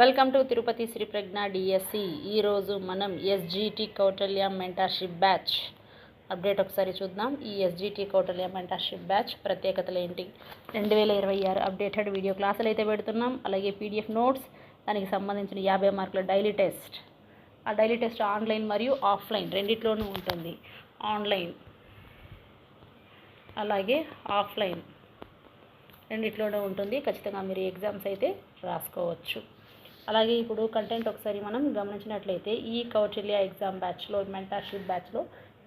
Welcome to Tirupati Shri Pragya DSC. ఈరోజు మనం SGT Kautilya mentorship batch update ఒకసారి చూద్దాం. ఈ ఎస్జిటి కౌటల్య మెంటర్షిప్ బ్యాచ్ ప్రత్యేకతలు ఏంటి, 2026 అప్డేటెడ్ వీడియో క్లాసులు అయితే పెడుతున్నాం. అలాగే పీడిఎఫ్ నోట్స్, దానికి సంబంధించిన 50 మార్కుల డైలీ టెస్ట్. ఆ డైలీ టెస్ట్ ఆన్లైన్ మరియు ఆఫ్లైన్ రెండిట్లోనూ ఉంటుంది. ఆన్లైన్ అలాగే ఆఫ్లైన్ రెండిట్లోనే ఉంటుంది. ఖచ్చితంగా మీరు ఎగ్జామ్స్ అయితే రాసుకోవచ్చు. అలాగే ఇప్పుడు కంటెంట్ ఒకసారి మనం గమనించినట్లయితే ఈ కౌటిల్య ఎగ్జామ్ బ్యాచ్లో, మెంటర్షిప్ బ్యాచ్లో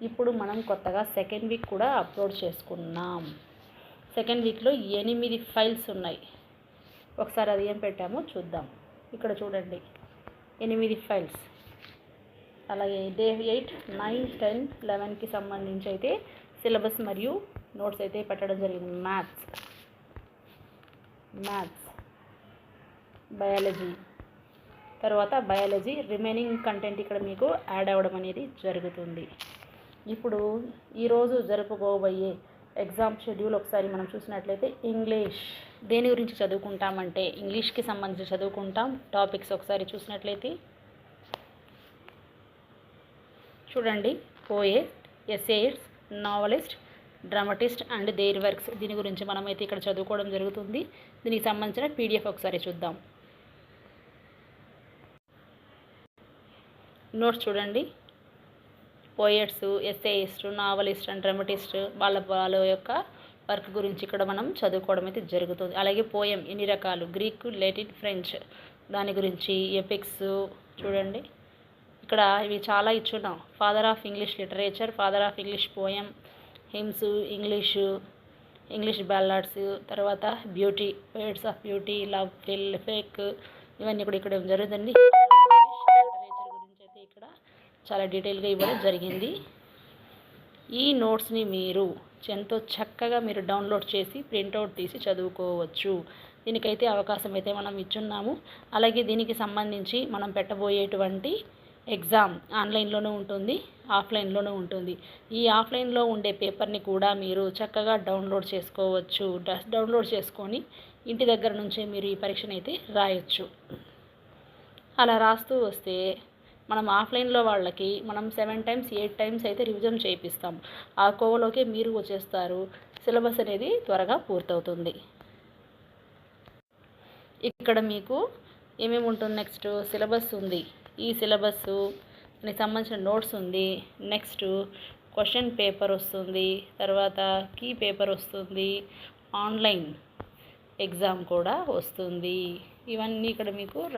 ఇప్పుడు మనం కొత్తగా సెకండ్ వీక్ కూడా అప్లోడ్ చేసుకున్నాం. సెకండ్ వీక్లో 8 ఫైల్స్ ఉన్నాయి. ఒకసారి అది ఏం పెట్టామో చూద్దాం. ఇక్కడ చూడండి, 8 ఫైల్స్. అలాగే డే 8, 9, 10, 11కి సంబంధించి అయితే సిలబస్ మరియు నోట్స్ అయితే పెట్టడం జరిగింది. మ్యాథ్స్, బయాలజీ, తర్వాత బయాలజీ రిమైనింగ్ కంటెంట్ ఇక్కడ మీకు యాడ్ అవ్వడం అనేది జరుగుతుంది. ఇప్పుడు ఈరోజు జరుపుకోబోయే ఎగ్జామ్ షెడ్యూల్ ఒకసారి మనం చూసినట్లయితే ఇంగ్లీష్ దేని గురించి చదువుకుంటామంటే ఇంగ్లీష్కి సంబంధించి చదువుకుంటాం. టాపిక్స్ ఒకసారి చూసినట్లయితే చూడండి, poet, essayist, novelist, dramatist and their works, దీని గురించి మనమైతే ఇక్కడ చదువుకోవడం జరుగుతుంది. దీనికి సంబంధించిన పీడిఎఫ్ ఒకసారి చూద్దాం. నోట్స్ చూడండి, పోయెట్స్, ఎస్సేయిస్ట్, నావలిస్ట్ అండ్ డ్రామాటిస్ట్ వాళ్ళ యొక్క వర్క్ గురించి ఇక్కడ మనం చదువుకోవడం అయితే జరుగుతుంది. అలాగే పోయం ఎన్ని రకాలు, గ్రీక్, లాటిన్, ఫ్రెంచ్, దాని గురించి, ఎపిక్స్ చూడండి. ఇక్కడ ఇవి చాలా ఇచ్చున్నాం. Father of English literature, father of English poem, hymns, English ballads, తర్వాత beauty, poets of beauty, love, fake, ఇవన్నీ కూడా ఇక్కడ జరుగుతుంది. లిటరేచర్ గురించి అయితే ఇక్కడ చాలా డీటెయిల్గా ఇవ్వడం జరిగింది. ఈ నోట్స్ని మీరు ఎంతో చక్కగా మీరు డౌన్లోడ్ చేసి ప్రింట్అవుట్ తీసి చదువుకోవచ్చు. దీనికైతే అవకాశం అయితే మనం ఇచ్చున్నాము. అలాగే దీనికి సంబంధించి మనం పెట్టబోయేటువంటి ఎగ్జామ్ ఆన్లైన్లోనూ ఉంటుంది, ఆఫ్లైన్లోనూ ఉంటుంది. ఈ ఆఫ్లైన్లో ఉండే పేపర్ని కూడా మీరు చక్కగా డౌన్లోడ్ చేసుకోవచ్చు. డౌన్లోడ్ చేసుకొని ఇంటి దగ్గర నుంచే మీరు ఈ పరీక్షను అయితే రాయొచ్చు. అలా రాస్తూ వస్తే మనం ఆఫ్లైన్లో వాళ్ళకి మనం 7 times 8 times అయితే రివిజన్ చేయిస్తాం. ఆ కోవలోకి మీరు వచ్చేస్తారు. సిలబస్ అనేది త్వరగా పూర్తవుతుంది. ఇక్కడ మీకు ఏమేమి ఉంటుంది, నెక్స్ట్ సిలబస్ ఉంది. ఈ సిలబస్ దానికి సంబంధించిన నోట్స్ ఉంది. నెక్స్ట్ క్వశ్చన్ పేపర్ వస్తుంది, తర్వాత కీ పేపర్ వస్తుంది, ఆన్లైన్ ఎగ్జామ్ కూడా వస్తుంది. ఇవన్నీ ఇక్కడ మీకు